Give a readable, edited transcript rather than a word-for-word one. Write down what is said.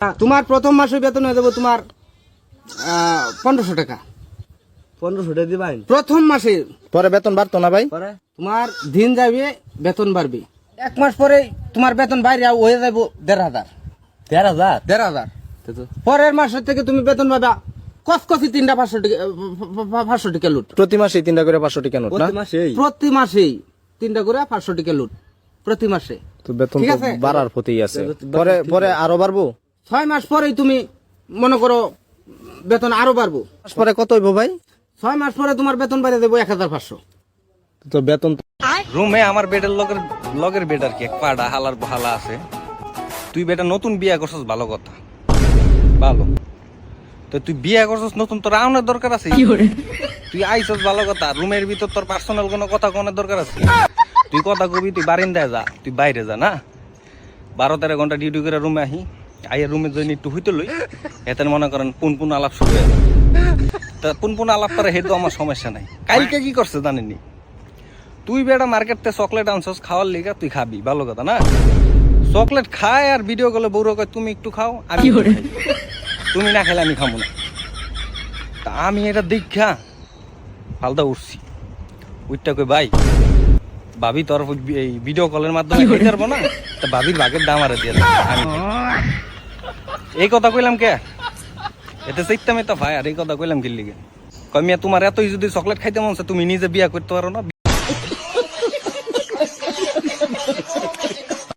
তোমার প্রথম মাসে বেতন হয়ে যাবো তোমার 1500 টাকা। 1500 টাকা দিবাই প্রথম মাসে। পরে বেতন বাড়তো না ভাই? পরে তোমার দিন যাবে বেতন বাড়বে, 1 মাস পরে তোমার বেতন বাইরে হয়ে যাবো 1500। 13000 1500 পরের মাসের থেকে তুমি বেতন পাবা কসকসি 3টা 500 টাকা, 500 টাকা লুট প্রতি মাসে 3টা করে 500 টাকা নোট না? প্রতি মাসেই প্রতি মাসেই 3টা করে 500 টাকা লুট প্রতি মাসে। তো বেতন ঠিক তো আছে। বাড়ার পথেই আছে। পরে পরে আরো বাড়বো? 6 মাস পরেই তুমি মনে করো বেতন আরো বাড়বো। মাস পরে কত হইব ভাই? 6 মাস পরে তোমার বেতন বেড়ে দেবো 1500। তো বেতন রুমে আমার বেডের লগের বেড আর কি, এক পাড়া হালার হালা আছে। তুই বেটা নতুন বিয়া করছস, ভালো কথা, ভালো। তো তুই বিয়া করছস নতুন, তোর আউনের দরকার আছে? তুই আইছস ভালো কথা, রুমের ভিতর তোর পার্সোনাল কোনো কথা কোনের দরকার আছে? তুই কথা কবি, তুই বারিন্দায় যা, তুই বাইরে যা না। 12-13 ঘন্টা ডিউটি করে রুমে আহি, আইয়া রুমে জন্য একটু হইতে লই, এতে মনে করেন পুন আলাপ শুরু হয়ে যায়। তা পুন আলাপ করে হেতু আমার সমস্যা নাই। কালকে কি করছে জানেননি? তুই বেটা মার্কেট থেকে চকলেট আনছস খাওয়ার লিগা, তুই খাবি, ভালো কথা না। চকলেট খায় আর ভিডিও কলে বউরা কয় তুমি একটু খাও, আমি একটু খাই। তুমি না খেলে আমি খাবো না। তা আমি এটা দেখা ফালদা উঠছি, উঠটা কই ভাই ভাবি তোর এই ভিডিও কলের মাধ্যমে খেতে পারবো না, তা ভাবির ভাগের দাম আরে দিয়ে দাও, আমি খাই। এই কথা কইলাম কে? এতে চাইতাম এটা ভাই, আর এই কথা কইলাম কি লিগে? কই মিয়া তোমার এতই যদি চকলেট খাইতে মন চায় তুমি নিজে বিয়া করতে পারো না?